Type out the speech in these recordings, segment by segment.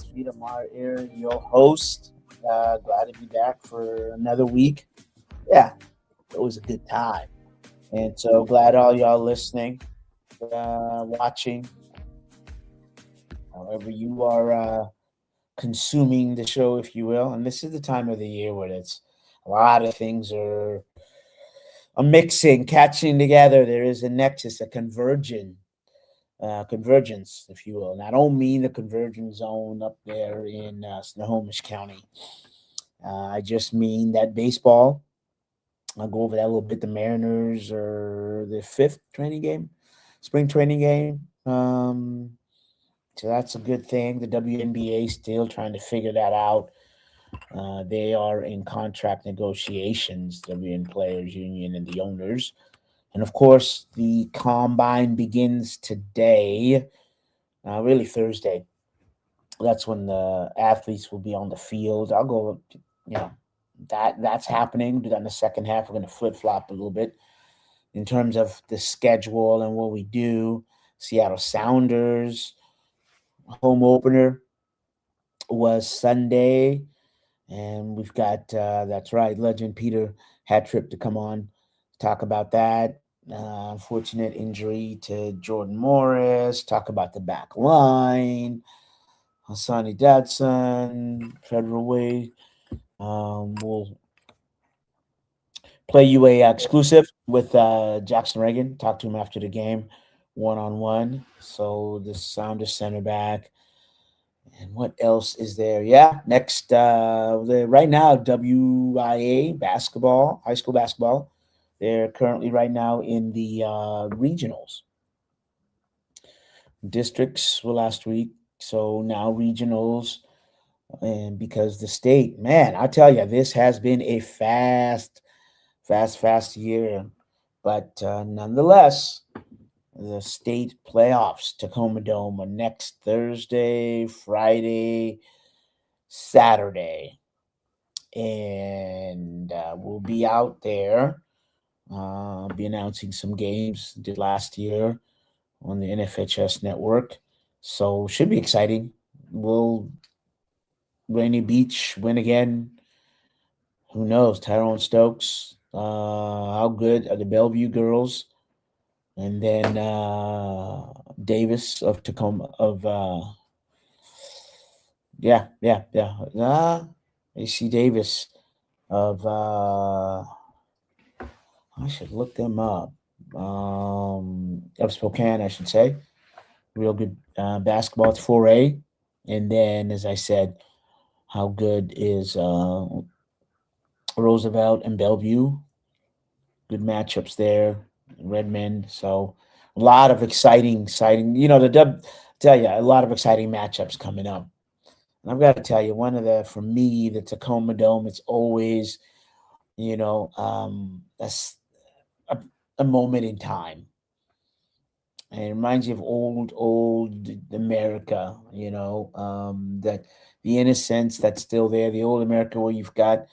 Peter here, your host. Glad to be back for another week. Yeah, it was a good time. And so glad all y'all listening, watching, however you are consuming the show, if you will. And this is the time of the year where it's a lot of things are a mixing, catching together. There is a nexus, a convergence, if you will. And I don't mean the convergence zone up there in Snohomish County. I just mean that baseball. I'll go over that a little bit. The Mariners are the fifth training game, spring training game. So that's a good thing. The WNBA still trying to figure that out. They are in contract negotiations, the WN Players Union and the owners. And of course, the combine begins today, really Thursday. That's when the athletes will be on the field. I'll go, that's happening. Do that in the second half. We're going to flip flop a little bit in terms of the schedule and what we do. Seattle Sounders home opener was Sunday, and we've got that's right, Legend Peter Hattrup to come on talk about that. Unfortunate injury to Jordan Morris. Talk about the back line. Hassani Dadson, Federal Way. We'll play you a exclusive with Jackson Reagan. Talk to him after the game, one-on-one. So the Sounders center back. And what else is there? Yeah, next, right now, WIA basketball, high school basketball. They're currently right now in the regionals. Districts were last week, so now regionals. And because the state, man, I tell you, this has been a fast year. But nonetheless, the state playoffs, Tacoma Dome, are next Thursday, Friday, Saturday. And we'll be out there. Be announcing some games did last year on the NFHS network. So should be exciting. Will Rainy Beach win again? Who knows? Tyrone Stokes. How good are the Bellevue girls? And then Davis of Tacoma AC Davis of I should look them up. Of Spokane, I should say. Real good basketball. It's 4A. And then, as I said, how good is Roosevelt and Bellevue? Good matchups there. Redmond. So a lot of exciting, tell you, a lot of exciting matchups coming up. And I've got to tell you, for me, the Tacoma Dome, it's always, that's a moment in time. And it reminds you of old America, that the innocence that's still there, the old America where you've got,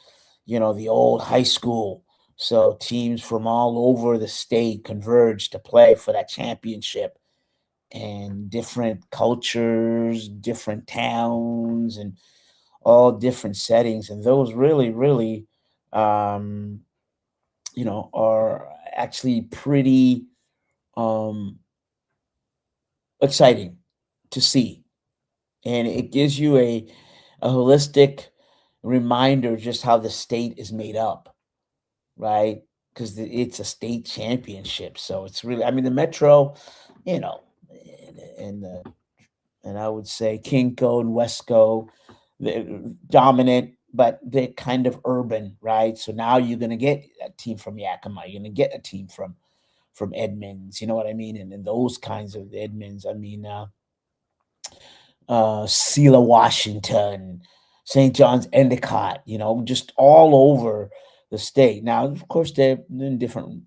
the old high school. So teams from all over the state converge to play for that championship, and different cultures, different towns, and all different settings. And those really, really, are actually pretty exciting to see. And it gives you a holistic reminder of just how the state is made up, right? Because it's a state championship. So it's really, the Metro, and I would say Kinko and Wesco, they're dominant, but they're kind of urban, right? So now you're going to get a team from Yakima. You're going to get a team from Edmonds, you know what I mean? And those kinds of Edmonds, Sela, Washington, St. John's, Endicott, just all over the state. Now, of course, they're in different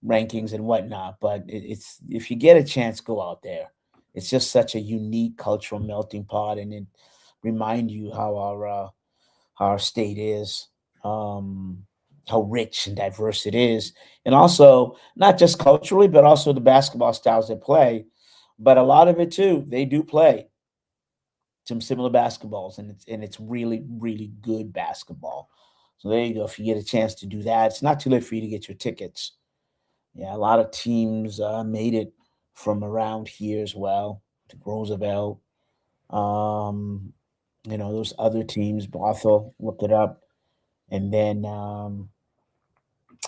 rankings and whatnot, but it's if you get a chance, go out there. It's just such a unique cultural melting pot, and it remind you how our state is, how rich and diverse it is, and also not just culturally, but also the basketball styles they play. But a lot of it too, they do play some similar basketballs, and it's really really good basketball. So there you go. If you get a chance to do that, it's not too late for you to get your tickets. Yeah, a lot of teams made it from around here as well to Roosevelt. Um, those other teams, Bothell, look it up. And then,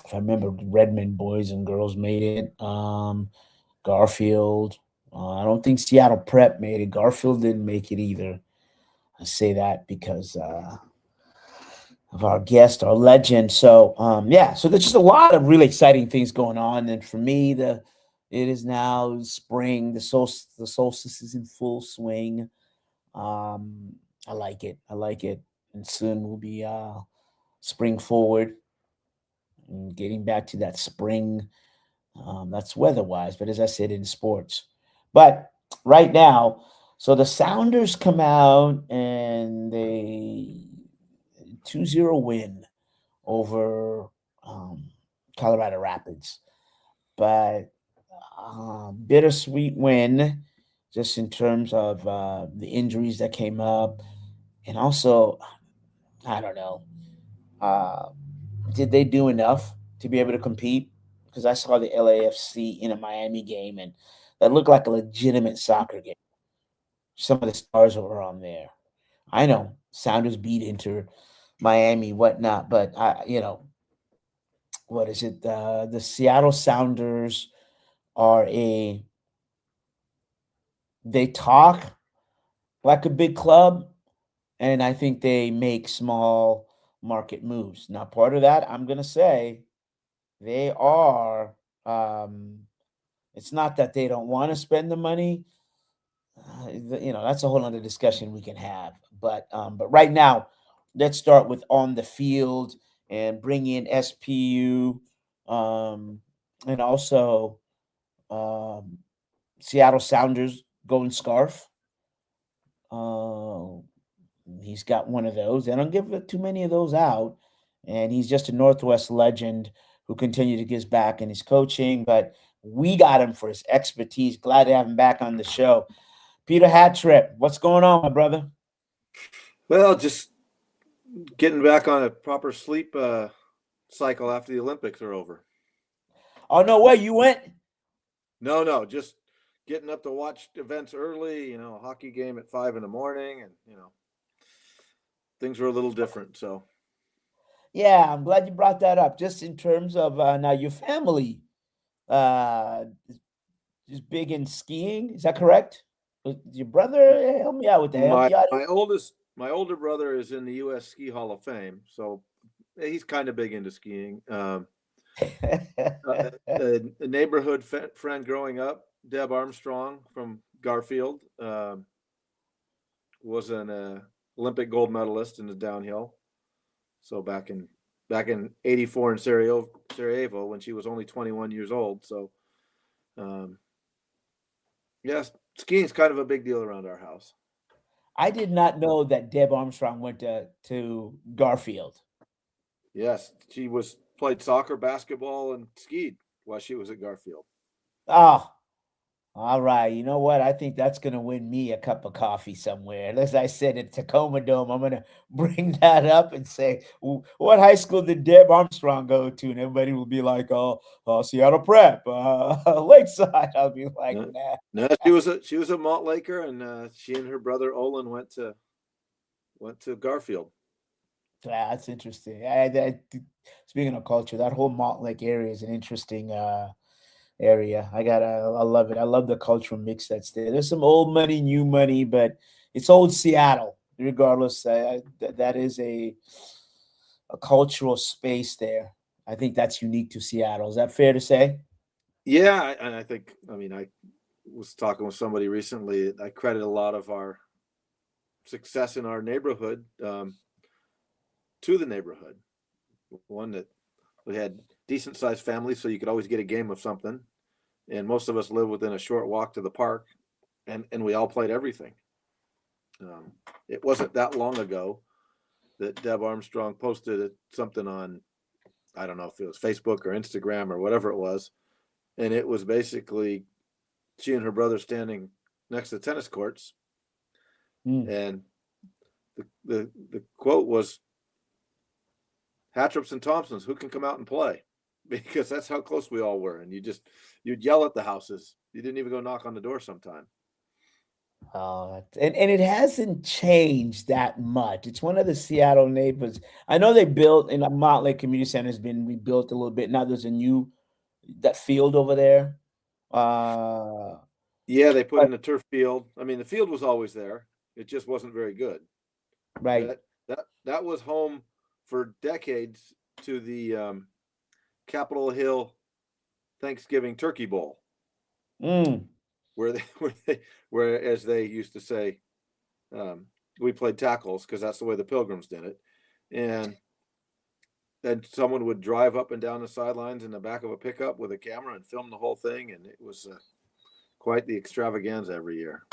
if I remember, Redmond boys and girls made it. Garfield. I don't think Seattle Prep made it. Garfield didn't make it either. I say that because of our guest, our legend. So yeah, so there's just a lot of really exciting things going on. And for me, it is now spring. The solstice is in full swing. Um, I like it. I like it. And soon we'll be spring forward and getting back to that spring. That's weather wise, but as I said, in sports. But right now, so the Sounders come out and they 2-0 win over Colorado Rapids. But bittersweet win just in terms of the injuries that came up. And also, I don't know, uh, did they do enough to be able to compete? Because I saw the LAFC in a Miami game, and that looked like a legitimate soccer game. Some of the stars were on there. I know Sounders beat Inter, Miami, whatnot, but what is it? The Seattle Sounders are they talk like a big club, and I think they make small market moves. Now, part of that, I'm gonna say, they are. It's not that they don't want to spend the money. That's a whole other discussion we can have. But right now, let's start with on the field and bring in SPU, and also um, Seattle Sounders golden scarf. Uh, he's got one of those. They don't give too many of those out, and he's just a Northwest legend who continued to give back in his coaching. But we got him for his expertise. Glad to have him back on the show. Peter Hattrup, what's going on, my brother? Well, just getting back on a proper sleep cycle after the Olympics are over. Oh no way, you went? No, just getting up to watch events early. A hockey game at 5 in the morning, and things were a little different. So Yeah, I'm glad you brought that up. Just in terms of now your family uh is big in skiing, is that correct? Your brother, help me out with that. Help my you out. my older brother is in the U.S. Ski Hall of Fame, so he's kind of big into skiing. A neighborhood friend growing up, Deb Armstrong from Garfield, was an Olympic gold medalist in the downhill. So back in '84 in Sarajevo when she was only 21 years old. So um, yes, skiing's kind of a big deal around our house. I did not know that Deb Armstrong went to Garfield. Yes, she was played soccer, basketball, and skied while she was at Garfield. Oh, all right. You know what? I think that's going to win me a cup of coffee somewhere. As I said at Tacoma Dome, I'm going to bring that up and say, what high school did Deb Armstrong go to? And everybody will be like, oh, Seattle Prep, Lakeside. I'll be like, No, nah. no, she was a Montlake, and she and her brother Olin went to Garfield. That's interesting. Speaking of culture, that whole Montlake area is an interesting area. I love it. I love the cultural mix that's there. There's some old money, new money, but it's old Seattle. Regardless, that is a cultural space there. I think that's unique to Seattle. Is that fair to say? Yeah, and I was talking with somebody recently. I credit a lot of our success in our neighborhood to the neighborhood. One that we had decent sized families, so you could always get a game of something. And most of us live within a short walk to the park, and we all played everything. Um, it wasn't that long ago that Deb Armstrong posted something on, I don't know if it was Facebook or Instagram or whatever it was, and it was basically she and her brother standing next to the tennis courts, And the quote was, Hattrups and Thompsons, who can come out and play? Because that's how close we all were. And you'd yell at the houses. You didn't even go knock on the door sometime. And it hasn't changed that much. It's one of the Seattle neighborhoods. I know they built in Montlake Community Center has been rebuilt a little bit. Now there's a new that field over there. Yeah, they put But in a turf field. I mean, the field was always there. It just wasn't very good. right. That was home for decades to the Capitol Hill Thanksgiving Turkey Bowl, Mm. where as they used to say, we played tackles because that's the way the Pilgrims did it, and then someone would drive up and down the sidelines in the back of a pickup with a camera and film the whole thing, and it was quite the extravaganza every year.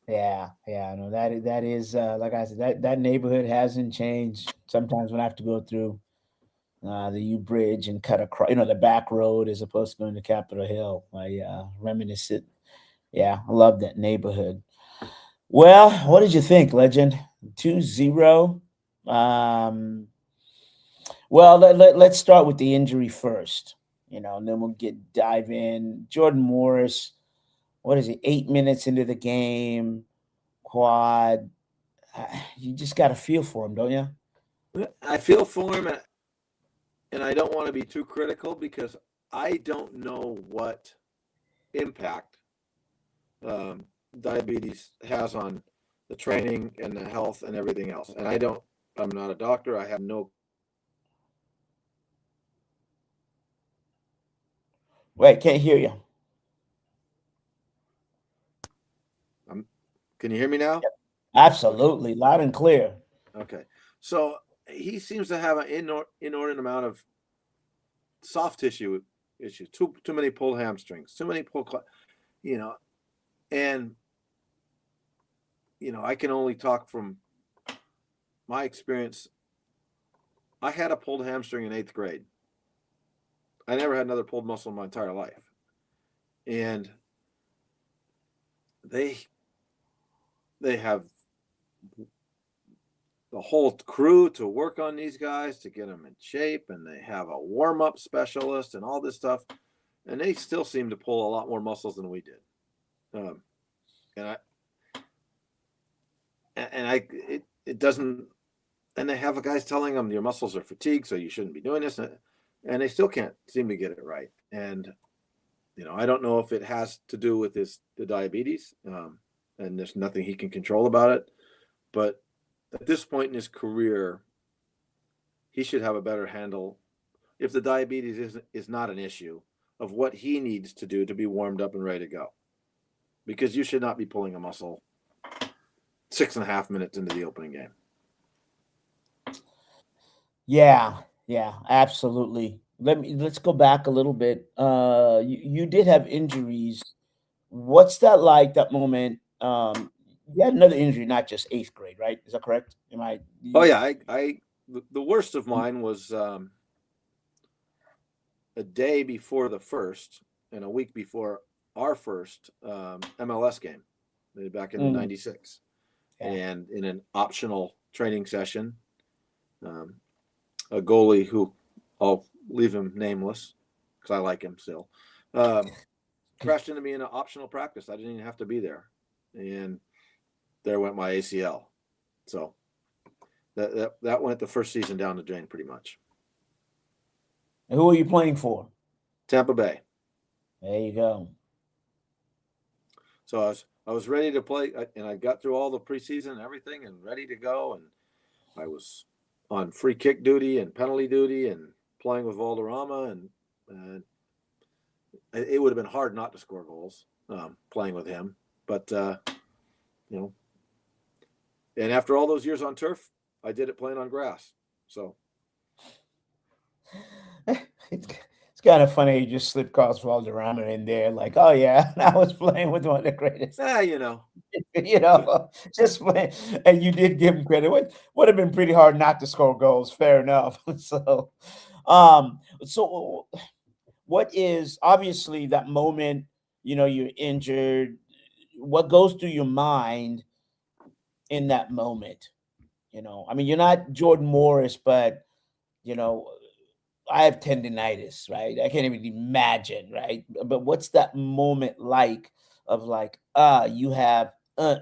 Yeah, no, that is like I said, that neighborhood hasn't changed. Sometimes when I have to go through the U Bridge and cut across, the back road as opposed to going to Capitol Hill, I reminisce it. Yeah, I love that neighborhood. Well, what did you think, Legend? 2-0. Well, let's start with the injury first, and then we'll dive in. Jordan Morris, what is it, 8 minutes into the game, quad. You just got to feel for him, don't you? I feel for him, and I don't want to be too critical because I don't know what impact diabetes has on the training and the health and everything else. And I'm not a doctor. I have no. Wait, can't hear you. Can you hear me now? Absolutely, loud and clear. Okay. So he seems to have an inordinate amount of soft tissue issues. Too many pulled hamstrings. Too many pulled, and I can only talk from my experience. I had a pulled hamstring in 8th grade. I never had another pulled muscle in my entire life. And they have the whole crew to work on these guys to get them in shape, and they have a warm-up specialist and all this stuff, and they still seem to pull a lot more muscles than we did. It doesn't, and they have guys telling them your muscles are fatigued, so you shouldn't be doing this, and they still can't seem to get it right. And I don't know if it has to do with the diabetes, and there's nothing he can control about it, but at this point in his career, he should have a better handle, if the diabetes is not an issue, of what he needs to do to be warmed up and ready to go. Because you should not be pulling a muscle 6.5 minutes into the opening game. Yeah, absolutely. Let's go back a little bit. You did have injuries. What's that like? That moment? You had another injury, not just 8th grade, right? Is that correct? Am I? Oh yeah, the worst of mine was a day before the first and a week before our first MLS game back in '96, and in an optional training session, a goalie who I'll leave him nameless because I like him still, crashed into me in an optional practice. I didn't even have to be there, and there went my ACL. So that went the first season down the drain pretty much. And who are you playing for? Tampa Bay. There you go. So I was ready to play, and I got through all the preseason and everything and ready to go, and I was on free kick duty and penalty duty and playing with Valderrama, and it would have been hard not to score goals playing with him. But, and after all those years on turf, I did it playing on grass. So it's kind of funny you just slip across Valderrama in there, like, oh yeah, I was playing with one of the greatest. Just playing, and you did give him credit. Would have been pretty hard not to score goals. Fair enough. So what is obviously that moment? You're injured. What goes through your mind in that moment? I mean, you're not Jordan Morris, but you know, I have tendinitis, right? I can't even imagine, right? But what's that moment like of like, you have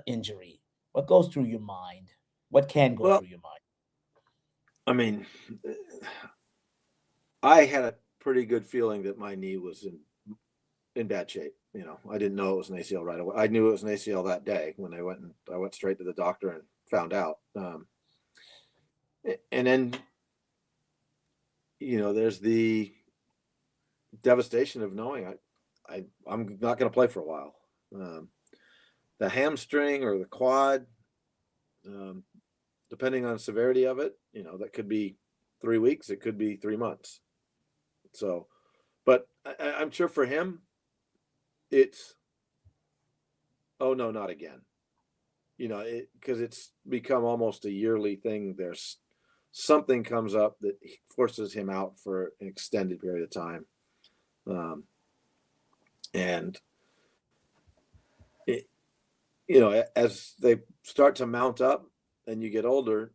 injury? What goes through your mind? What can go Well, through your mind? I mean, I had a pretty good feeling that my knee was in bad shape. I didn't know it was an ACL right away. I knew it was an ACL that day when I went straight to the doctor and found out. And then there's the devastation of knowing I'm not going to play for a while. The hamstring or the quad, um, depending on the severity of it, that could be 3 weeks. It could be 3 months. So, but I'm sure for him, it's, oh no, not again. Because it's become almost a yearly thing. There's something comes up that forces him out for an extended period of time. And it, as they start to mount up and you get older,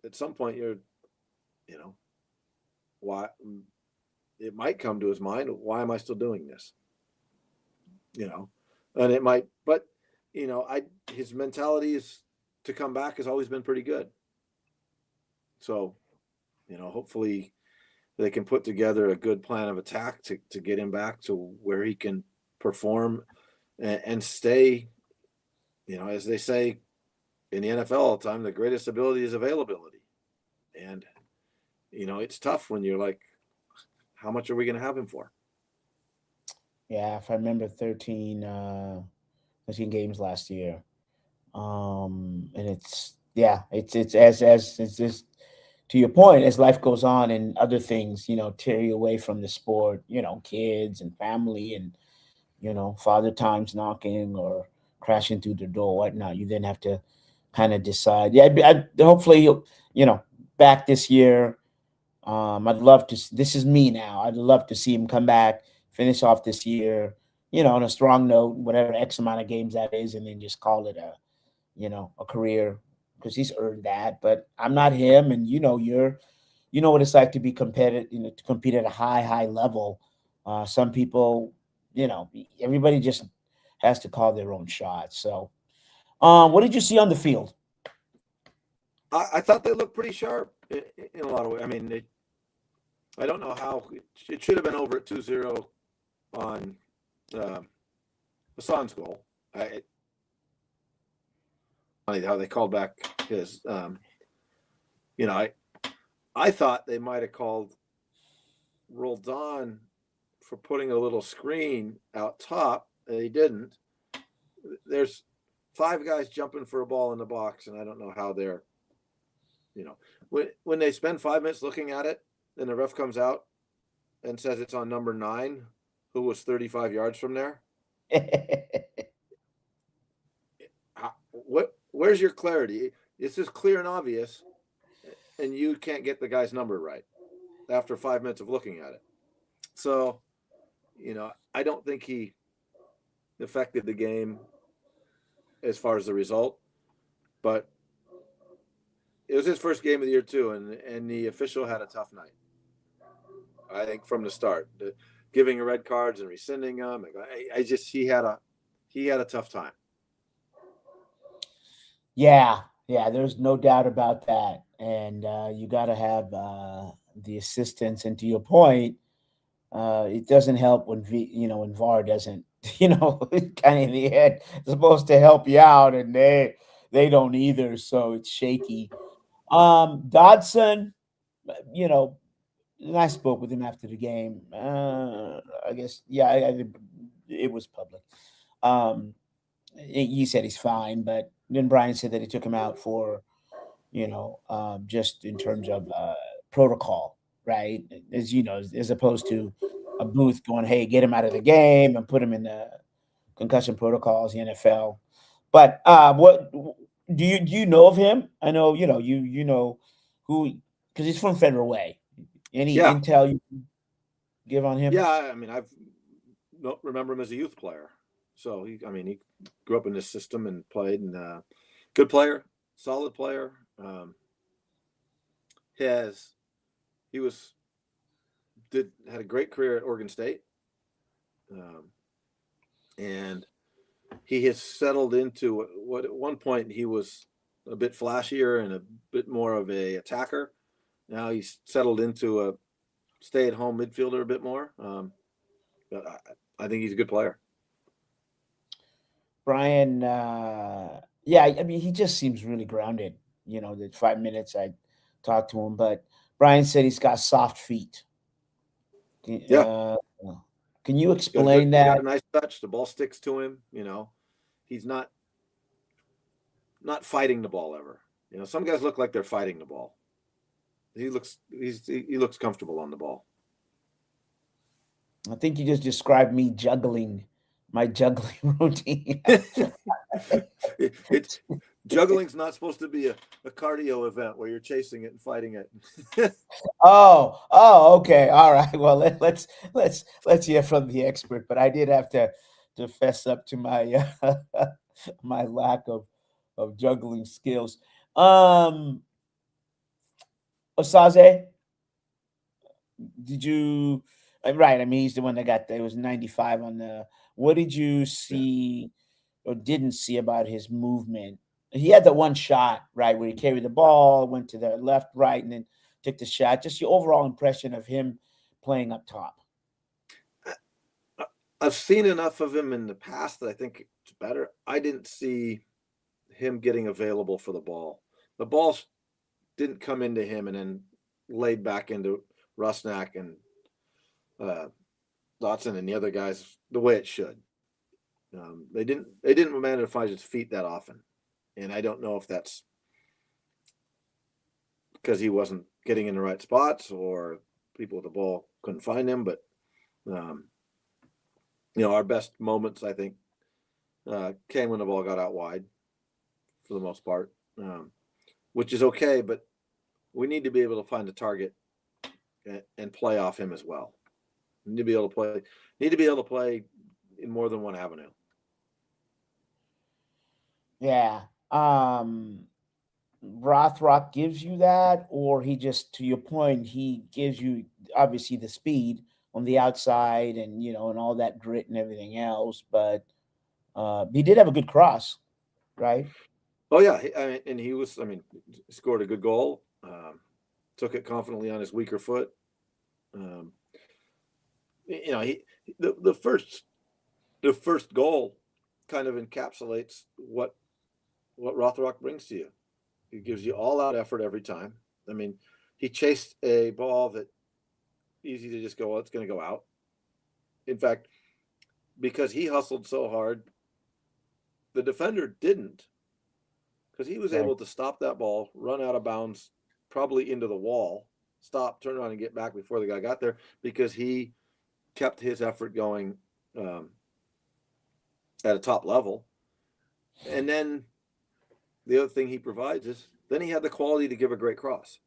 at some point why it might come to his mind, why am I still doing this? And it might, but his mentality is to come back has always been pretty good. So, hopefully they can put together a good plan of attack to get him back to where he can perform and stay, as they say in the NFL all the time, the greatest ability is availability. And, it's tough when you're like, how much are we going to have him for? Yeah, if I remember 13 games last year. And it's yeah, it's as it's just to your point, as life goes on and other things, tear you away from the sport, kids and family and father time's knocking or crashing through the door, whatnot. You then have to kind of decide. Yeah, hopefully he'll, back this year. I'd love to. This is me now. I'd love to see him come back, finish off this year, on a strong note, whatever X amount of games that is, and then just call it a career because he's earned that. But I'm not him, and you know what it's like to be competitive, to compete at a high level. Some people, everybody just has to call their own shots. So, what did you see on the field? I thought they looked pretty sharp in a lot of ways. I mean, I don't know how it should have been over at 2-0 on Hassan's goal. Funny how they called back his. I thought they might have called Roldan for putting a little screen out top. They didn't. There's 5 guys jumping for a ball in the box, and I don't know how they're. When they spend 5 minutes looking at it, and the ref comes out and says it's on number 9, who was 35 yards from there. Where's your clarity? It's just clear and obvious, and you can't get the guy's number right after 5 minutes of looking at it. So, I don't think he affected the game as far as the result, but it was his first game of the year too, and the official had a tough night. I think from the start, giving red cards and rescinding them. He had a tough time. Yeah, yeah, there's no doubt about that. And you got to have the assistance. And to your point, it doesn't help when when VAR doesn't, kind of in the head supposed to help you out, and they don't either. So it's shaky. Dodson, you know, and I spoke with him after the game. I guess yeah, it was public. Um, he said he's fine, but then Brian said that he took him out for just in terms of protocol, right? As you know, as opposed to a booth going, "Hey, get him out of the game and put him in the concussion protocols." The NFL, but what do you know of him? I know you know who because he's from Federal Way. Any Yeah, intel you can give on him? yeah. I mean, I've remember him as a youth player, so he grew up in this system and played, and Good player, solid player. Has he was had a great career at Oregon State, and he has settled into what at one point he was a bit flashier and a bit more of a attacker. Now he's settled into a stay-at-home midfielder a bit more. But I think he's a good player. Brian, yeah, I mean, he just seems really grounded. The 5 minutes I talked to him, but Brian said he's got soft feet. Yeah, Can you he's got explain he's got that? a nice touch. The ball sticks to him. He's not fighting the ball ever. Some guys look like they're fighting the ball. He looks comfortable on the ball. I think you just described me juggling my juggling routine. It's juggling's not supposed to be a cardio event where you're chasing it and fighting it. Oh, okay, all right. Well, let's hear from the expert. But I did have to fess up to my my lack of juggling skills. Osaze, did you? Right. I mean, he's the one that got. It was 95 on the. What did you Yeah. see or didn't see about his movement? He had the one shot, right, where he carried the ball, went to the left, right, and then took the shot. Just your overall impression of him playing up top. I've seen enough of him in the past that I think it's better. I didn't see him getting available for the ball. The balls didn't come into him and then laid back into Rusnak and Dotson and the other guys the way it should. They didn't manage to find his feet that often, and I don't know if that's because he wasn't getting in the right spots or people with the ball couldn't find him. But our best moments I think came when the ball got out wide, for the most part, which is okay. But we need to be able to find a target and play off him as well. We need to be able to play in more than one avenue. Yeah. Rothrock gives you that, or he just, to your point, he gives you obviously the speed on the outside and and all that grit and everything else. But he did have a good cross, right? Oh yeah, and he was. Scored a good goal. Took it confidently on his weaker foot. The first goal kind of encapsulates what Rothrock brings to you. He gives you all out effort every time. He chased a ball that easy to just go, well, it's going to go out. In fact, because he hustled so hard, the defender didn't, because he was able to stop that ball, run out of bounds, probably into the wall, stop, turn around, and get back before the guy got there, because he kept his effort going at a top level. And then the other thing he provides is then he had the quality to give a great cross.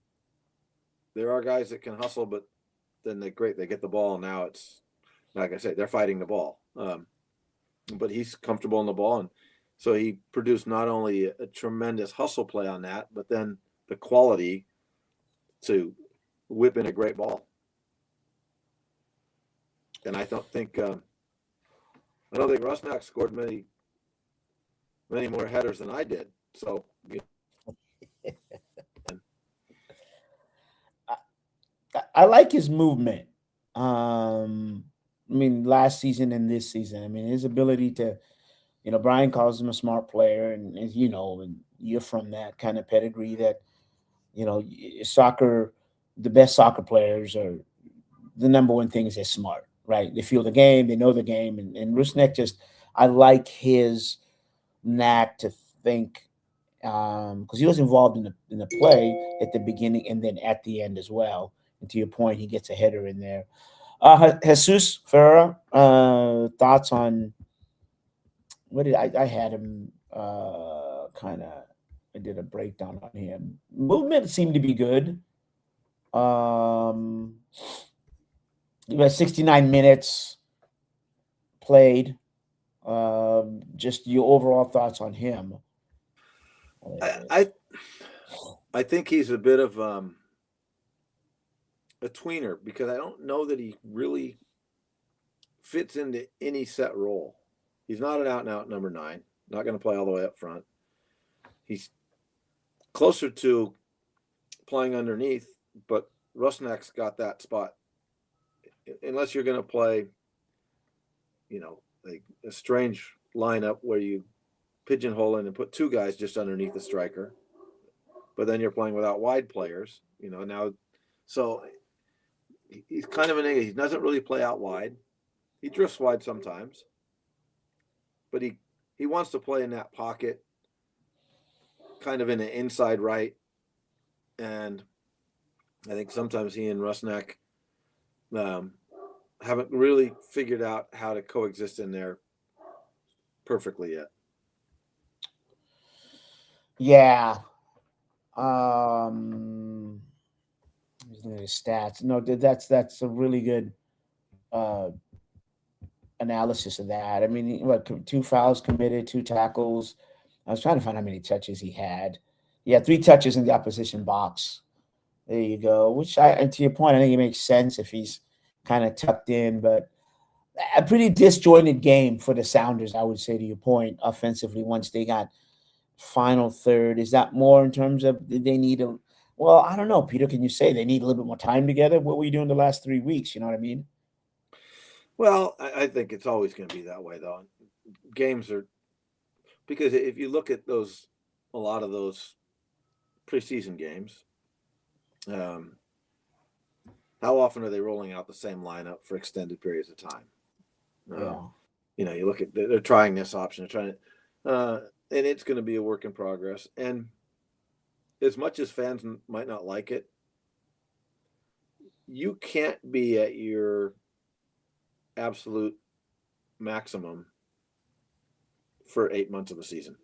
There are guys that can hustle, but then they get the ball. And now it's, like I said, they're fighting the ball. But he's comfortable in the ball. And so he produced not only a tremendous hustle play on that, but then the quality to whip in a great ball. And I don't think Rusnak scored many more headers than I did. So I like his movement. Last season and this season. His ability to, Brian calls him a smart player, and and you're from that kind of pedigree that, soccer, the best soccer players are the number one thing is they're smart, right? They feel the game, they know the game, and Rusnak I like his knack to think, because he was involved in the play at the beginning and then at the end as well. And to your point, he gets a header in there. Jesus Ferreira, thoughts on what did I had him kind of, I did a breakdown on him. Movement seemed to be good. He had 69 minutes played. Just your overall thoughts on him. I I think he's a bit of a tweener because I don't know that he really fits into any set role. He's not an out and out number 9. Not going to play all the way up front. He's closer to playing underneath, but Rusnak's got that spot. Unless you're going to play, like a strange lineup where you pigeonhole in and put 2 guys just underneath the striker, but then you're playing without wide players, now. So he's kind of an he doesn't really play out wide. He drifts wide sometimes, but he wants to play in that pocket, kind of in an inside right. And I think sometimes he and Rusnak haven't really figured out how to coexist in there perfectly yet. Yeah. Stats. No, that's a really good analysis of that. I mean, 2 fouls committed, 2 tackles. I was trying to find how many touches he had. Yeah, 3 touches in the opposition box. There you go. Which and to your point, I think it makes sense if he's kind of tucked in, but a pretty disjointed game for the Sounders, I would say, to your point, offensively, once they got final third. Is that more in terms of did they need well, I don't know, Peter, can you say they need a little bit more time together? What were you doing the last 3 weeks? You know what I mean? Well, I think it's always going to be that way, though. Games are because if you look at a lot of those preseason games, how often are they rolling out the same lineup for extended periods of time? You look at they're trying this option, they're trying to, and it's going to be a work in progress. And as much as fans might not like it, you can't be at your absolute maximum for 8 months of the season.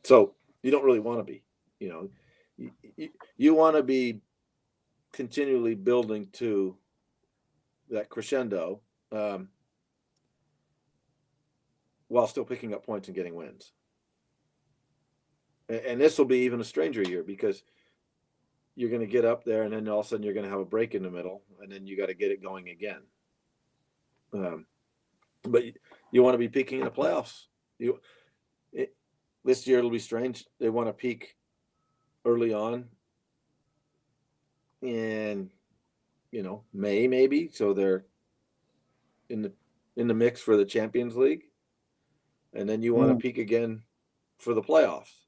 So you don't really want to be, you want to be continually building to that crescendo while still picking up points and getting wins. And this will be even a stranger year because you're going to get up there and then all of a sudden you're going to have a break in the middle and then you got to get it going again. But you want to be peaking in the playoffs. This year it'll be strange. They want to peak early on in, May maybe. So they're in the mix for the Champions League. And then you want to peak again for the playoffs.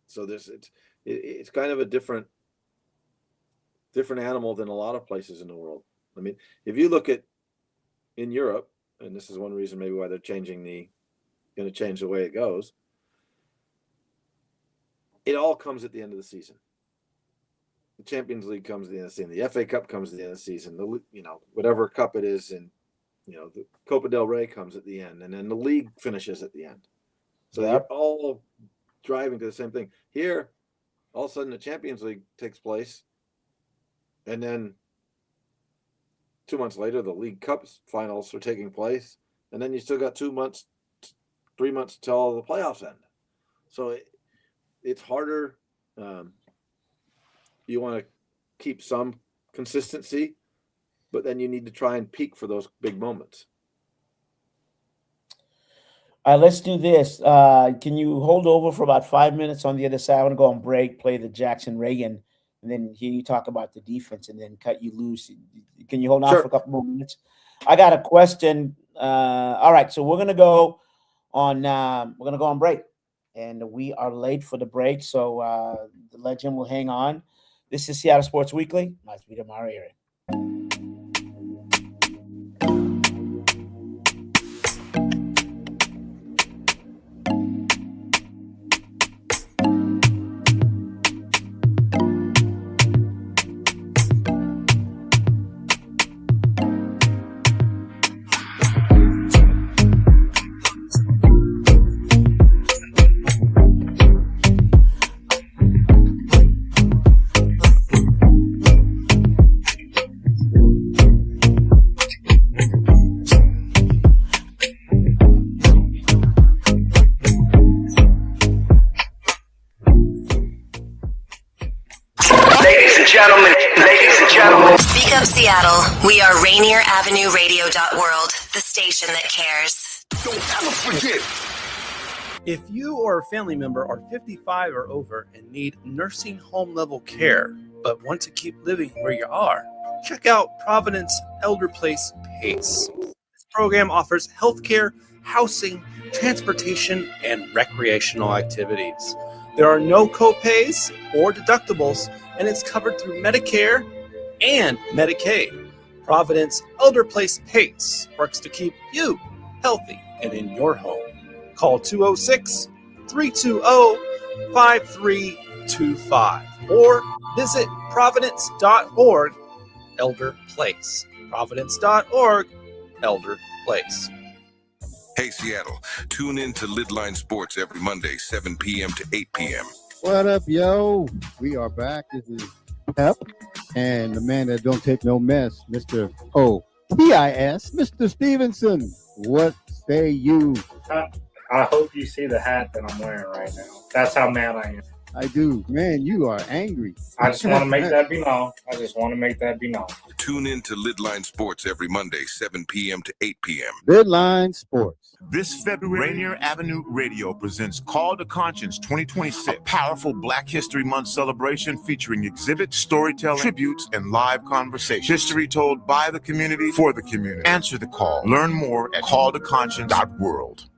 So it's kind of a different animal than a lot of places in the world. I mean, if you look at in Europe, and this is one reason maybe why they're going to change the way it goes. It all comes at the end of the season. The Champions League comes at the end of the season. The FA Cup comes at the end of the season. Whatever cup it is, and the Copa del Rey comes at the end, and then the league finishes at the end. So they're all driving to the same thing. Here, all of a sudden, the Champions League takes place, and then 2 months later, the League Cup finals are taking place, and then you still got 2 months, 3 months till the playoffs end. So it's harder. You want to keep some consistency, but then you need to try and peak for those big moments. All right, let's do this. Can you hold over for about 5 minutes on the other side? I want to go on break, play the Jackson Reagan, and then hear you talk about the defense and then cut you loose. Can you hold on for a couple more minutes? I got a question. All right, so we're gonna go on break, and we are late for the break. So the legend will hang on. This is Seattle Sports Weekly. Nice to be to Mario. ladies and gentlemen. Speak Up Seattle. We are RainierAvenueRadio.world, the station that cares. Don't ever forget. If you or a family member are 55 or over and need nursing home level care, but want to keep living where you are, check out Providence Elder Place PACE. This program offers healthcare, housing, transportation, and recreational activities. There are no co-pays or deductibles, and it's covered through Medicare and Medicaid. Providence Elder Place PACE works to keep you healthy and in your home. Call 206-320-5325 or visit providence.org Elder Place. Providence.org Elder Place. Hey, Seattle, tune in to Lidline Sports every Monday, 7 p.m. to 8 p.m. What up, yo? We are back. This is Pep, and the man that don't take no mess, Mr. O-P-I-S, Mr. Stevenson. What say you? I hope you see the hat that I'm wearing right now. That's how mad I am. I do. Man, you are angry. I just want to make that be known. Tune in to Lidline Sports every Monday, 7 p.m. to 8 p.m. Lidline Sports. This February, Rainier Avenue Radio presents Call to Conscience 2026, a powerful Black History Month celebration featuring exhibits, storytelling, tributes, and live conversations. History told by the community, for the community. Answer the call. Learn more at calltoconscience.world.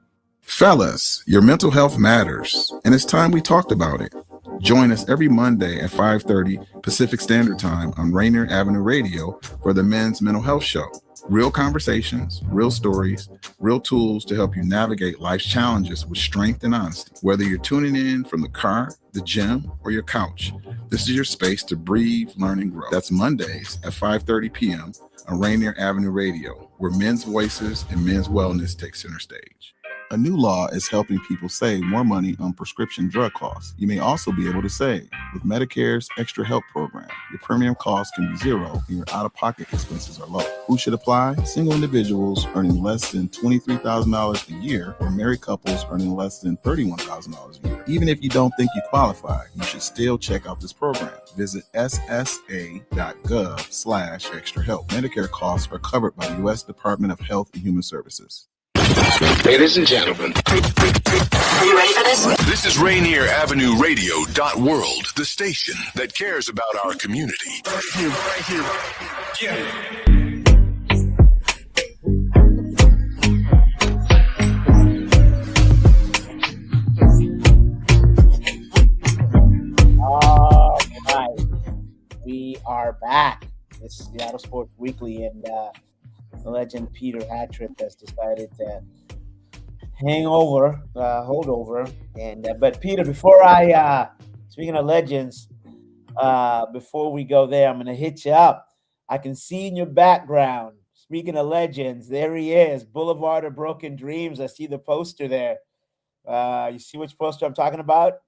Fellas, your mental health matters, and it's time we talked about it. Join us every Monday at 5:30 Pacific Standard Time on Rainier Avenue Radio for the Men's Mental Health Show. Real conversations, real stories, real tools to help you navigate life's challenges with strength and honesty. Whether you're tuning in from the car, the gym, or your couch, this is your space to breathe, learn, and grow. That's Mondays at 5:30 p.m. on Rainier Avenue Radio, where men's voices and men's wellness take center stage. A new law is helping people save more money on prescription drug costs. You may also be able to save with Medicare's Extra Help program. Your premium costs can be zero and your out-of-pocket expenses are low. Who should apply? Single individuals earning less than $23,000 a year or married couples earning less than $31,000 a year. Even if you don't think you qualify, you should still check out this program. Visit ssa.gov/extra help. Medicare costs are covered by the U.S. Department of Health and Human Services. Ladies and gentlemen. Are you ready for this? This is Rainier Avenue Radio.world, the station that cares about our community. Right here. Yeah. All right. We are back. This is Seattle Sports Weekly, and the legend Peter Hattrup has decided to hold over. And but Peter, before I speaking of legends, before we go there, I'm gonna hit you up. I can see in your background. Speaking of legends, there he is, Boulevard of Broken Dreams. I see the poster there. You see which poster I'm talking about?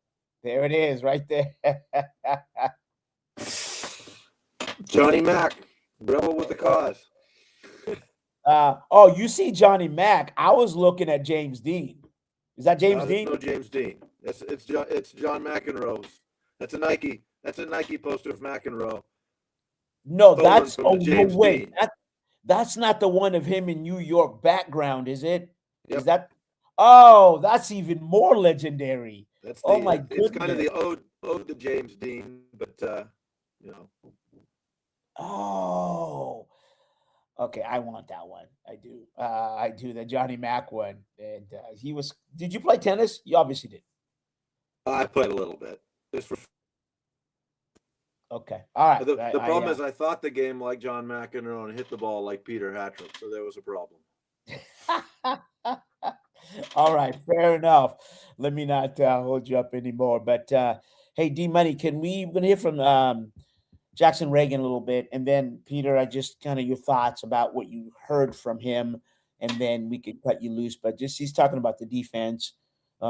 There it is, right there. Johnny Mac, rebel with the cause. You see Johnny Mac. I was looking at James Dean. Is that James Dean? No, James Dean. It's John McEnroe's. That's a Nike poster of McEnroe. No, that's no way. That's not the one of him in New York background, is it? Yep. Is that? Oh, that's even more legendary. My goodness. It's kind of the ode to James Dean, but Oh. Okay, I want that one. I do. I do, the Johnny Mac one. And he was. Did you play tennis? You obviously did. I played a little bit. Just for. Okay. All right. The problem is I thought the game like John McEnroe and hit the ball like Peter Hattrup, so there was a problem. All right, fair enough. Let me not hold you up anymore. But hey, D Money, we're gonna hear from Jackson Reagan a little bit, and then Peter, I just kind of your thoughts about what you heard from him, and then we could cut you loose. But just he's talking about the defense.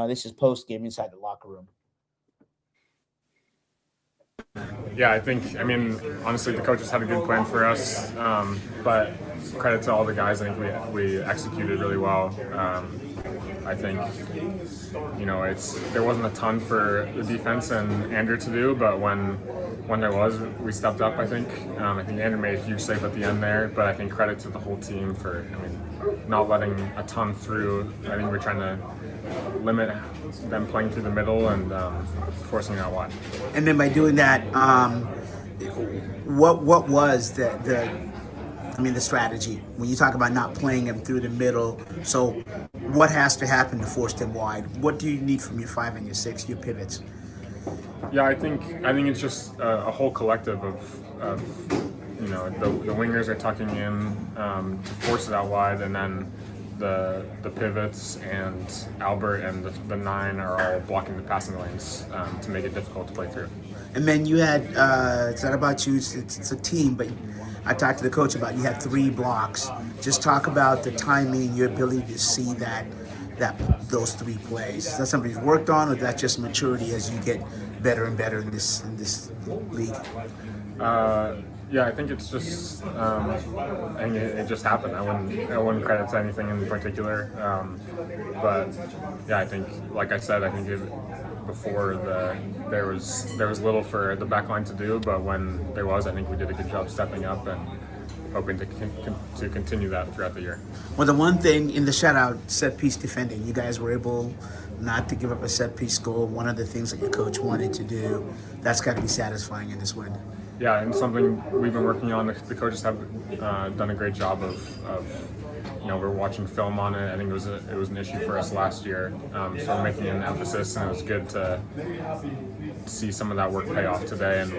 This is post game inside the locker room. Yeah, honestly, the coaches had a good plan for us, but credit to all the guys. I think we executed really well. I think, there wasn't a ton for the defense and Andrew to do, but when there was, we stepped up, I think. I think Andrew made a huge save at the end there, but I think credit to the whole team for, not letting a ton through. I think we're trying to limit them playing through the middle and forcing it out wide. And then by doing that, what was the strategy when you talk about not playing them through the middle? So what has to happen to force them wide? What do you need from your 5 and your 6, your pivots? Yeah, I think it's just a whole collective of the wingers are tucking in to force it out wide, and then the pivots and Albert and the 9 are all blocking the passing lanes to make it difficult to play through. And then you had it's not about you, it's a team, but I talked to the coach about you had 3 blocks. Just talk about the timing, your ability to see those 3 plays. Is that something you've worked on, or is that just maturity as you get better and better in this league? Yeah, I think it's just it just happened. I wouldn't credit to anything in particular, but yeah, I think, like I said, I think before there was little for the back line to do, but when there was, I think we did a good job stepping up and hoping to continue that throughout the year. Well, the one thing in the shutout, set piece defending, you guys were able not to give up a set piece goal. One of the things that your coach wanted to do, that's got to be satisfying in this win. Yeah, and something we've been working on. The coaches have done a great job of we're watching film on it. I think it was an issue for us last year, so we're making an emphasis, and it was good to see some of that work pay off today, and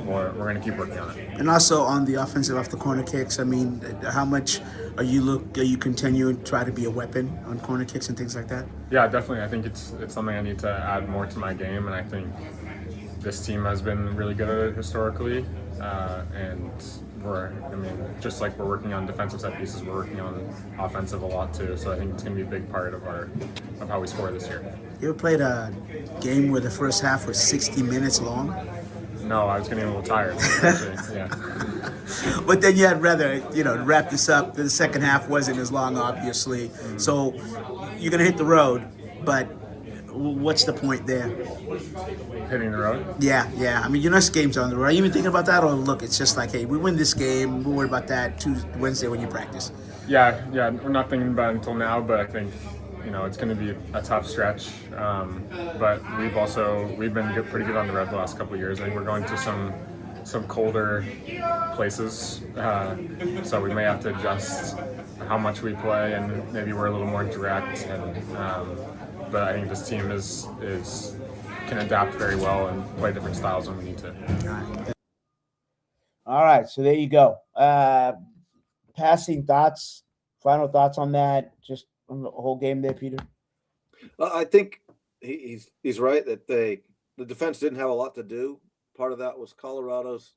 we're going to keep working on it. And also on the offensive off the corner kicks, how much are you continuing to try to be a weapon on corner kicks and things like that? Yeah, definitely. I think it's something I need to add more to my game, and I think this team has been really good at it historically, and just like we're working on defensive set pieces, we're working on offensive a lot too. So I think it's going to be a big part of how we score this year. You ever played a game where the first half was 60 minutes long? No, I was getting a little tired. Actually. Yeah. But then you had rather, to wrap this up, the second half wasn't as long, obviously. Mm. So you're going to hit the road, but what's the point there? Hitting the road? Yeah. Your next game's on the road. Are you even thinking about that? Or look, it's just like, hey, we win this game, we'll worry about that Wednesday when you practice. Yeah, we're not thinking about it until now, but I think, it's going to be a tough stretch. But we've been pretty good on the road the last couple of years. I think we're going to some colder places, so we may have to adjust how much we play, and maybe we're a little more direct. But I think this team can adapt very well and play different styles when we need to. All right, so there you go. Passing thoughts, final thoughts on that, just on the whole game there, Peter? I think he's right that the defense didn't have a lot to do. Part of that was Colorado's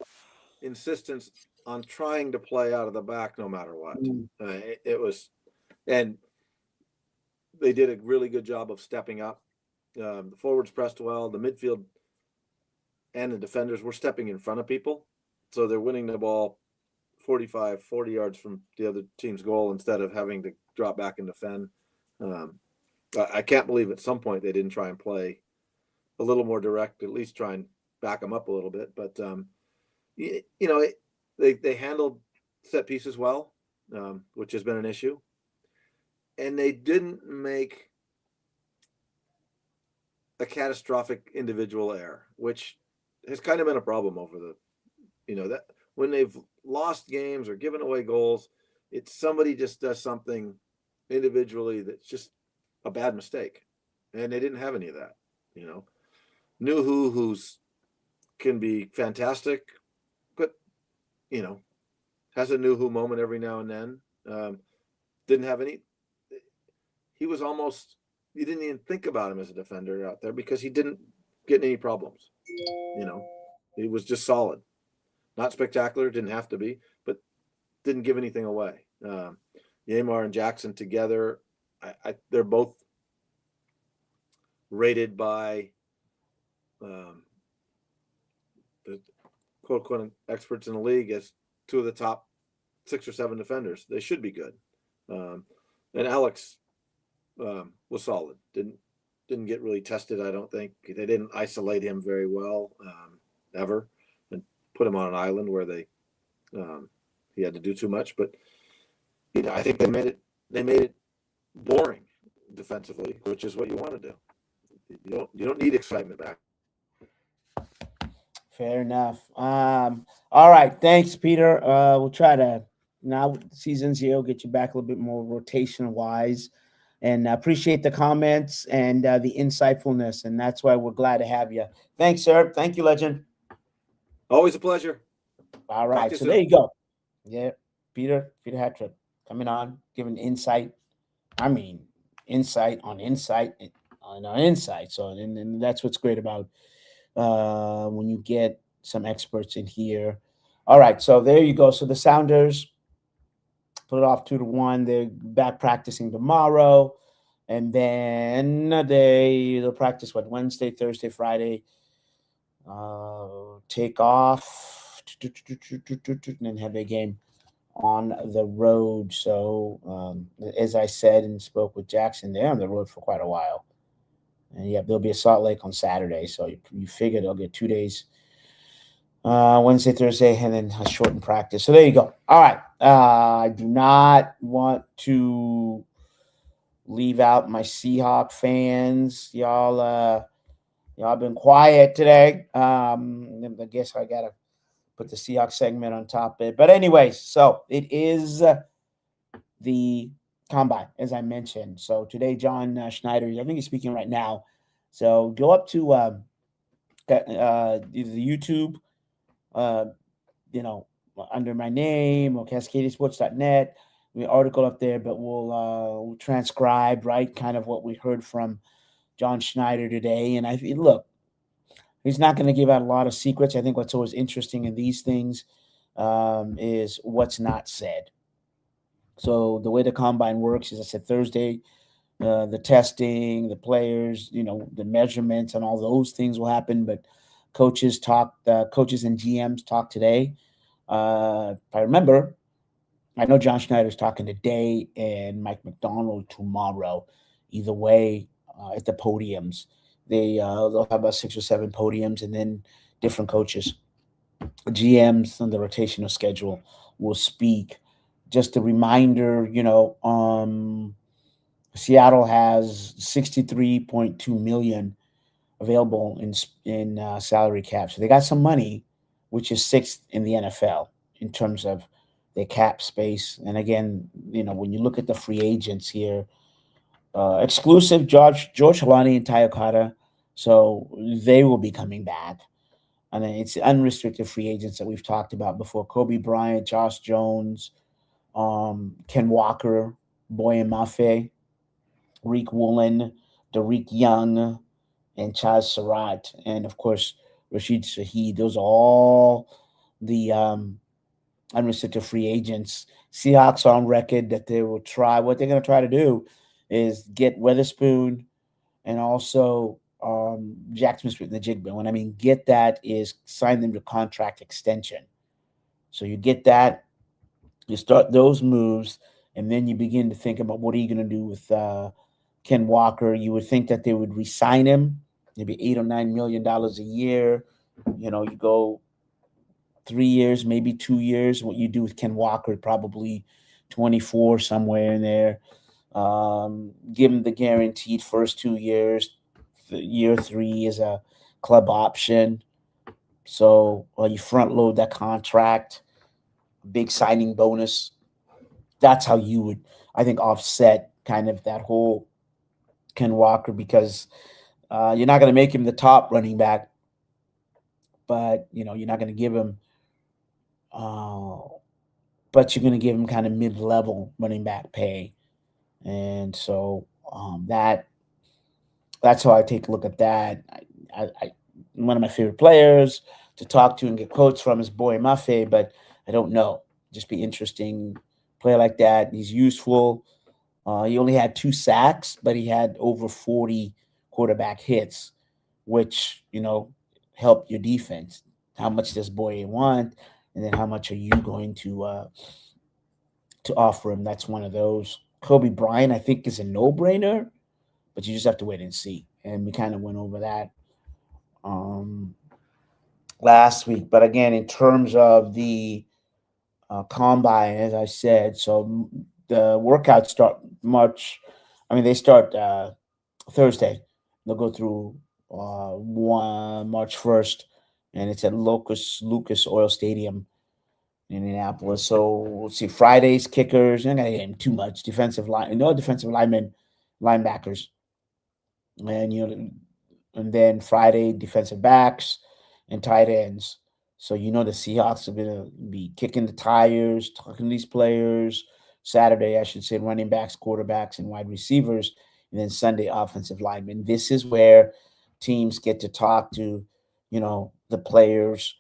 insistence on trying to play out of the back no matter what. It was, and they did a really good job of stepping up. The forwards pressed well. The midfield and the defenders were stepping in front of people. So they're winning the ball 40 yards from the other team's goal instead of having to drop back and defend. I can't believe at some point they didn't try and play a little more direct, at least try and back them up a little bit. But, they handled set pieces well, which has been an issue. And they didn't make a catastrophic individual error, which has kind of been a problem over that when they've lost games or given away goals, it's somebody just does something individually that's just a bad mistake. And they didn't have any of that, Nuhu, who's can be fantastic, but, has a Nuhu moment every now and then. Didn't have any. He was almost, you didn't even think about him as a defender out there because he didn't get any problems. He was just solid. Not spectacular, didn't have to be, but didn't give anything away. Yamar and Jackson together, they're both rated by the quote-unquote experts in the league as 2 of the top 6 or 7 defenders. They should be good. And Alex was solid. Didn't get really tested. I don't think they didn't isolate him very well ever, and put him on an island where he had to do too much. But I think they made it boring defensively, which is what you want to do. You don't need excitement back. Fair enough. All right. Thanks, Peter. We'll try to, now season's here, we'll get you back a little bit more rotation wise. And I appreciate the comments and the insightfulness. And that's why we're glad to have you. Thanks, sir. Thank you, Legend. Always a pleasure. All right. So soon. there you go. Yeah. Peter Hattrup coming on, giving insight. I mean, insight on insight on insight. So, and that's what's great about when you get some experts in here. All right, so there you go. So the Sounders put it off 2-1. They're back practicing tomorrow, and then they'll practice Wednesday, Thursday, Friday. Take off, and then have a game on the road. So as I said and spoke with Jackson, they're on the road for quite a while. And yeah, there'll be a Salt Lake on Saturday. So you figure they'll get 2 days, Wednesday, Thursday, and then a shortened practice. So there you go. All right. I do not want to leave out my Seahawk fans. Y'all been quiet today. I guess I got to put the Seahawks segment on top of it. But anyways, so it is the Combine, as I mentioned. So today, John Schneider, I think he's speaking right now. So go up to either the YouTube, under my name or cascadingsports.net. We article up there, but we'll transcribe, right, kind of what we heard from John Schneider today. And look, he's not going to give out a lot of secrets. I think what's always interesting in these things is what's not said. So the way the Combine works is, I said, Thursday, the testing, the players, the measurements and all those things will happen. But coaches and GMs talk today. If I remember, I know John Schneider's talking today and Mike McDonald tomorrow. Either way, at the podiums, they'll have about 6 or 7 podiums, and then different coaches, GMs on the rotational schedule will speak. Just a reminder, Seattle has $63.2 million available in salary cap. So they got some money, which is 6th in the NFL in terms of their cap space. And again, when you look at the free agents here, exclusive George Halani and Ty Okada, so they will be coming back. And then it's unrestricted free agents that we've talked about before: Kobe Bryant, Josh Jones, Ken Walker, Boye Mafe, Reek Woolen, Derek Young, and Chaz Surratt, and of course Rashid Shaheed. Those are all the unrestricted free agents. Seahawks are on record that they will try. What they're going to try to do is get Witherspoon and also Jackson Smith and the Jigba. When I mean get that is sign them to contract extension. So you get that, you start those moves, and then you begin to think about what are you going to do with Ken Walker. You would think that they would re-sign him, maybe $8 or $9 million a year. You go 3 years, maybe 2 years. What you do with Ken Walker, probably 24, somewhere in there. Give him the guaranteed first 2 years. Year 3 is a club option. So you front load that contract, big signing bonus. That's how you would, I think, offset kind of that whole Ken Walker, because you're not going to make him the top running back, but you're not going to give him but you're going to give him kind of mid-level running back pay. And so that's how I take a look at that. I one of my favorite players to talk to and get quotes from is Boye Mafe, but I don't know. Just be interesting. Player like that. He's useful. He only had 2 sacks, but he had over 40 quarterback hits, which, help your defense. How much does Boye want? And then how much are you going to offer him? That's one of those. Kobe Bryant, I think, is a no-brainer, but you just have to wait and see. And we kind of went over that last week. But again, in terms of the combine, as I said, so the workouts start they start Thursday. They'll go through March 1st, and it's at Lucas Oil Stadium in Indianapolis. So we'll see Fridays, kickers. I'm not gonna name too much. Defensive linemen, linebackers, and and then Friday defensive backs and tight ends. So the Seahawks are gonna be kicking the tires, talking to these players. Saturday, I should say, running backs, quarterbacks, and wide receivers, and then Sunday offensive linemen. This is where teams get to talk to, the players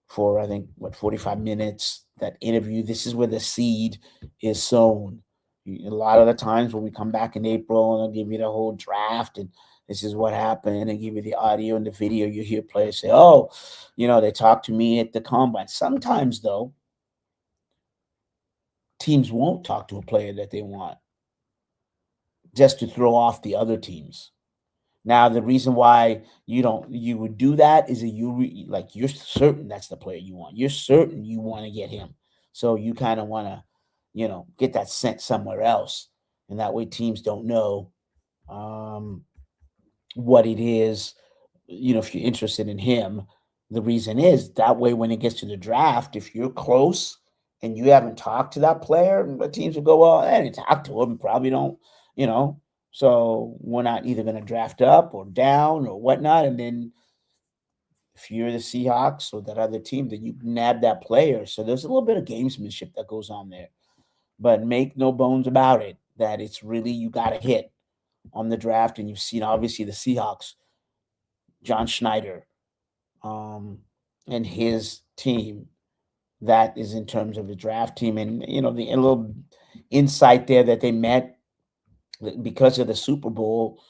for I think 45 minutes. That interview. This is where the seed is sown. A lot of the times when we come back in April and I'll give you the whole draft and this is what happened and give you the audio and the video, you hear players say, "Oh, they talked to me at the combine." Sometimes though, teams won't talk to a player that they want just to throw off the other teams. Now, the reason why you would do that is that you're certain that's the player you want. You're certain you want to get him. So you kind of want to, get that sent somewhere else. And that way teams don't know what it is, if you're interested in him. The reason is that way when it gets to the draft, if you're close and you haven't talked to that player, the teams will go, "Well, I didn't talk to him, probably don't, so we're not either going to draft up or down or whatnot." And then if you're the Seahawks or that other team, then you nab that player. So there's a little bit of gamesmanship that goes on there. But make no bones about it, that it's really you got to hit on the draft. And you've seen, obviously, the Seahawks, John Schneider, and his team. That is in terms of the draft team. And, the a little insight there that they met because of the Super Bowl.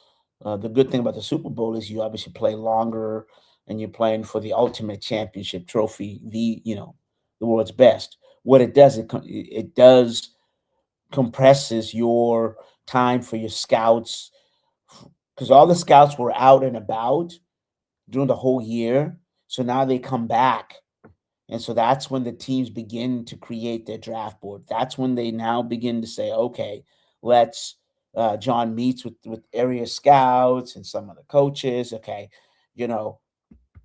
The good thing about the Super Bowl is you obviously play longer and you're playing for the ultimate championship trophy, the world's best. What it does, it does compresses your time for your scouts, because all the scouts were out and about during the whole year. So now they come back. And so that's when the teams begin to create their draft board. That's when they now begin to say, okay, let's John meets with area scouts and some of the coaches. Okay,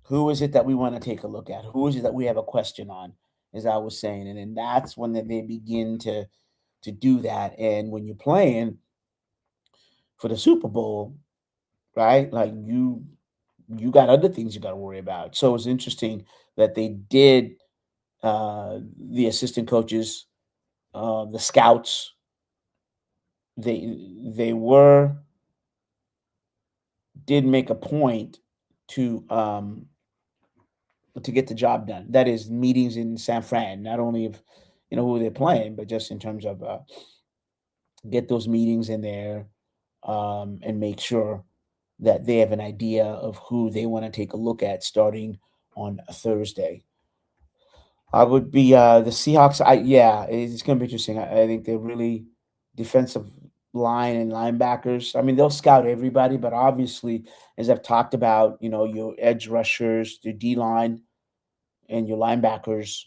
who is it that we want to take a look at? Who is it that we have a question on, as I was saying? And then that's when they begin to do that. And when you're playing for the Super Bowl, right, like you got other things you got to worry about. So it's interesting that they did, the assistant coaches, the scouts, they did make a point to get the job done. That is meetings in San Fran, not only of who they're playing, but just in terms of get those meetings in there and make sure that they have an idea of who they want to take a look at starting on a Thursday. I would be the Seahawks. It's going to be interesting. I think they're really defensive line and linebackers. I mean, they'll scout everybody, but obviously, as I've talked about, your edge rushers, your D line, and your linebackers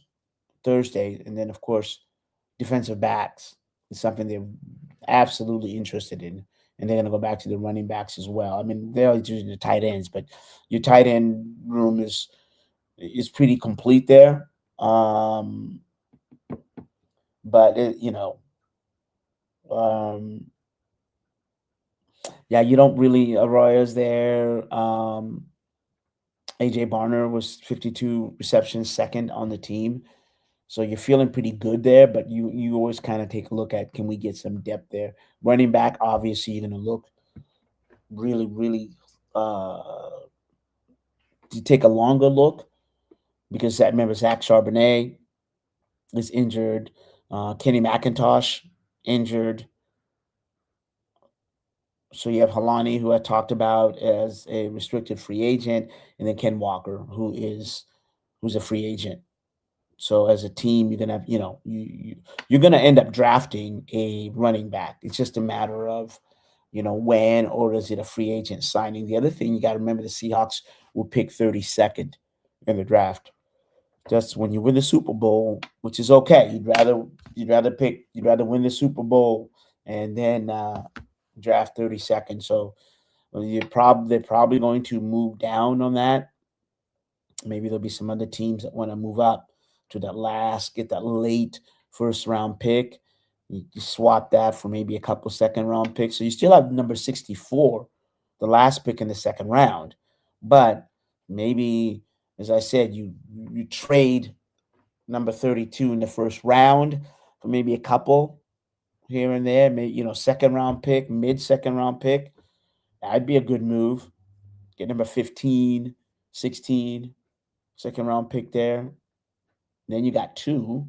Thursday, and then of course, defensive backs is something they're absolutely interested in. And they're going to go back to the running backs as well. I mean, they're always using the tight ends, but your tight end room is pretty complete there. But you don't really. Arroyo's there. AJ Barner was 52 receptions, second on the team. So you're feeling pretty good there, but you always kind of take a look at, can we get some depth there? Running back, obviously, you're going to look really, really to take a longer look, because remember Zach Charbonnet is injured, Kenny McIntosh injured. So you have Halani, who I talked about as a restricted free agent, and then Ken Walker, who's a free agent. So as a team, you're gonna have, you're gonna end up drafting a running back. It's just a matter of, when, or is it a free agent signing? The other thing you got to remember, the Seahawks will pick 32nd in the draft. Just when you win the Super Bowl, which is okay. You'd rather win the Super Bowl and then draft 32nd. So they're probably going to move down on that. Maybe there'll be some other teams that want to move up to get that late first round pick. You swap that for maybe a couple second round picks. So you still have number 64, the last pick in the second round. But maybe, as I said, you trade number 32 in the first round for maybe a couple here and there, maybe, second round pick, mid second round pick. That'd be a good move. Get number 15, 16, second round pick there. Then you got two.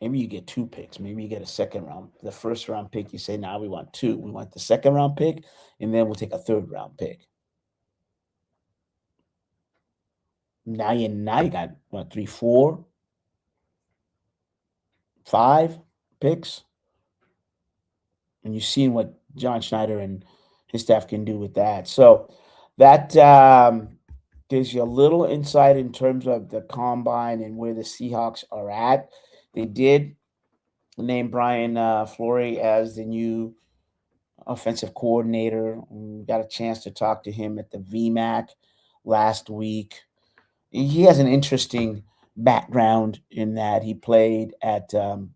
Maybe you get two picks. Maybe you get a second round. The first round pick, you say, now we want two. We want the second round pick, and then we'll take a third round pick. Now you got what, 3, 4, 5 picks. And you've seen what John Schneider and his staff can do with that. So that gives you a little insight in terms of the combine and where the Seahawks are at. They did name Brian Fleury as the new offensive coordinator. We got a chance to talk to him at the VMAC last week. He has an interesting background in that he played at Towson.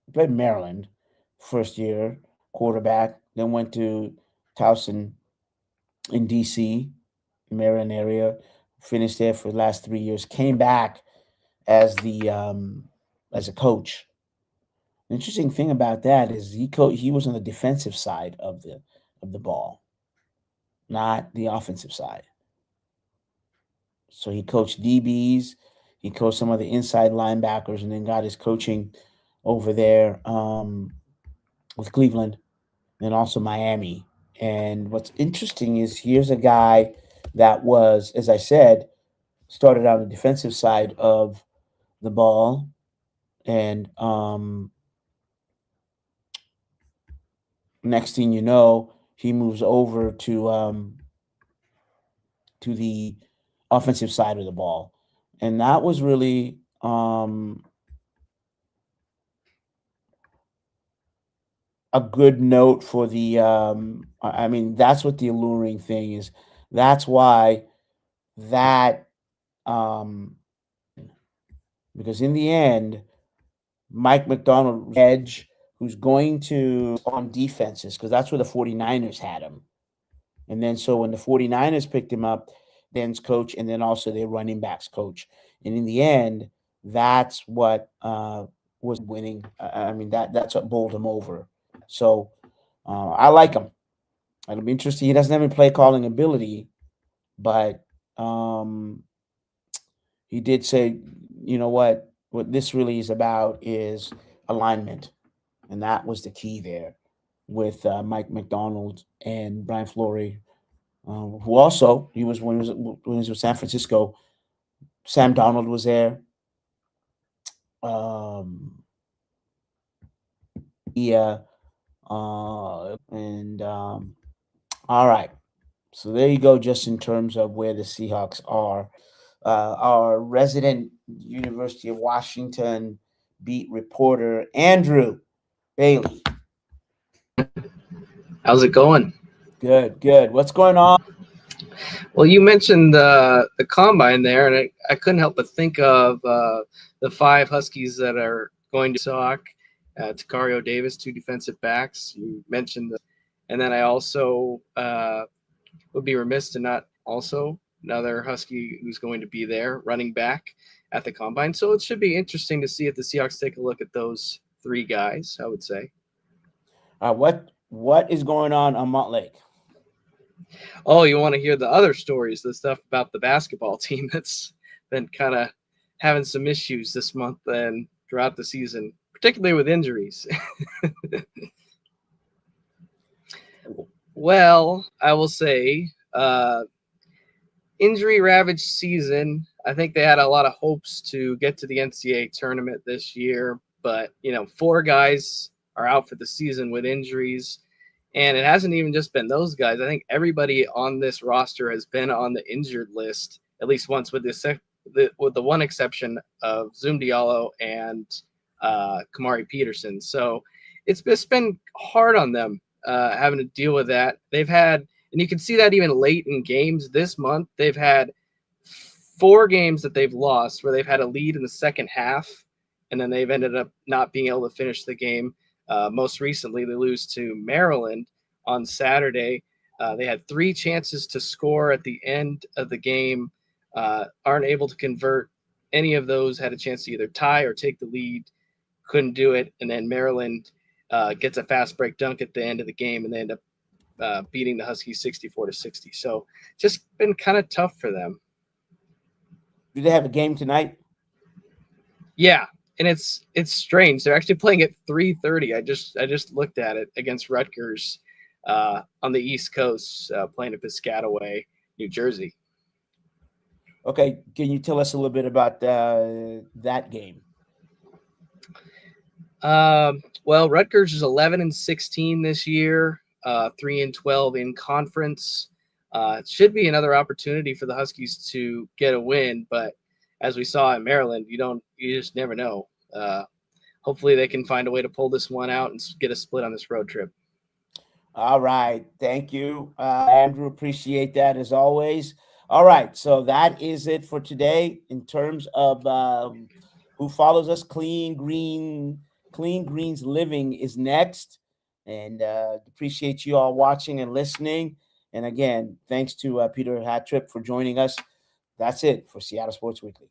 He played Maryland first year quarterback, then went to Towson in DC, Maryland area, finished there for the last 3 years, came back as a coach. The interesting thing about that is he was on the defensive side of the ball, not the offensive side. So he coached DBs, he coached some of the inside linebackers, and then got his coaching over there with Cleveland and also Miami. And what's interesting is here's a guy that was, as I said, started on the defensive side of the ball, and next thing you know, he moves over to the offensive side of the ball, and that was really a good note for the. I mean, that's what the alluring thing is. That's why that because in the end, Mike McDonald edge who's going to on defenses because that's where the 49ers had him. And then so when the 49ers picked him up, then's coach, and then also their running backs coach. And in the end, that's what was winning. I mean, that's what bowled him over. So I like him. It'll be interesting. He doesn't have any play calling ability, but he did say, you know what this really is about is alignment. And that was the key there with Mike McDonald and Brian Fleury, who also when he was with San Francisco. Sam Darnold was there. All right. So there you go, just in terms of where the Seahawks are. Our resident University of Washington beat reporter, Andrew Bailey. How's it going? Good. What's going on? Well, you mentioned the combine there, and I couldn't help but think of the 5 Huskies that are going to SOC. Takario Davis, 2 defensive backs. You mentioned and then I also would be remiss to not also another Husky who's going to be there, running back at the combine. So it should be interesting to see if the Seahawks take a look at those 3 guys, I would say. What is going on Montlake? Oh, you want to hear the other stories, the stuff about the basketball team that's been kind of having some issues this month and throughout the season, particularly with injuries. Well, I will say injury ravaged season. I think they had a lot of hopes to get to the NCAA tournament this year, but 4 guys are out for the season with injuries, and it hasn't even just been those guys. I think everybody on this roster has been on the injured list at least once, with the one exception of Zoom Diallo and Kamari Peterson. So it's just been hard on them having to deal with that. They've had, and you can see that even late in games this month, they've had 4 games that they've lost where they've had a lead in the second half, and then they've ended up not being able to finish the game. Most recently, they lose to Maryland on Saturday. They had 3 chances to score at the end of the game, aren't able to convert any of those, had a chance to either tie or take the lead, couldn't do it, and then Maryland gets a fast break dunk at the end of the game, and they end up beating the Huskies 64-60. So just been kind of tough for them. Do they have a game tonight? Yeah, and it's strange. They're actually playing at 3:30. I just looked at it, against Rutgers on the East Coast, playing at Piscataway, New Jersey. Okay, can you tell us a little bit about that game? Well, Rutgers is 11-16 this year, 3-12 in conference. It should be another opportunity for the Huskies to get a win, but as we saw in Maryland, you just never know. Hopefully they can find a way to pull this one out and get a split on this road trip. All right. Thank you, Andrew. Appreciate that as always. All right. So that is it for today in terms of who follows us. Clean Greens Living is next. And appreciate you all watching and listening. And again, thanks to Peter Hattrup for joining us. That's it for Seattle Sports Weekly.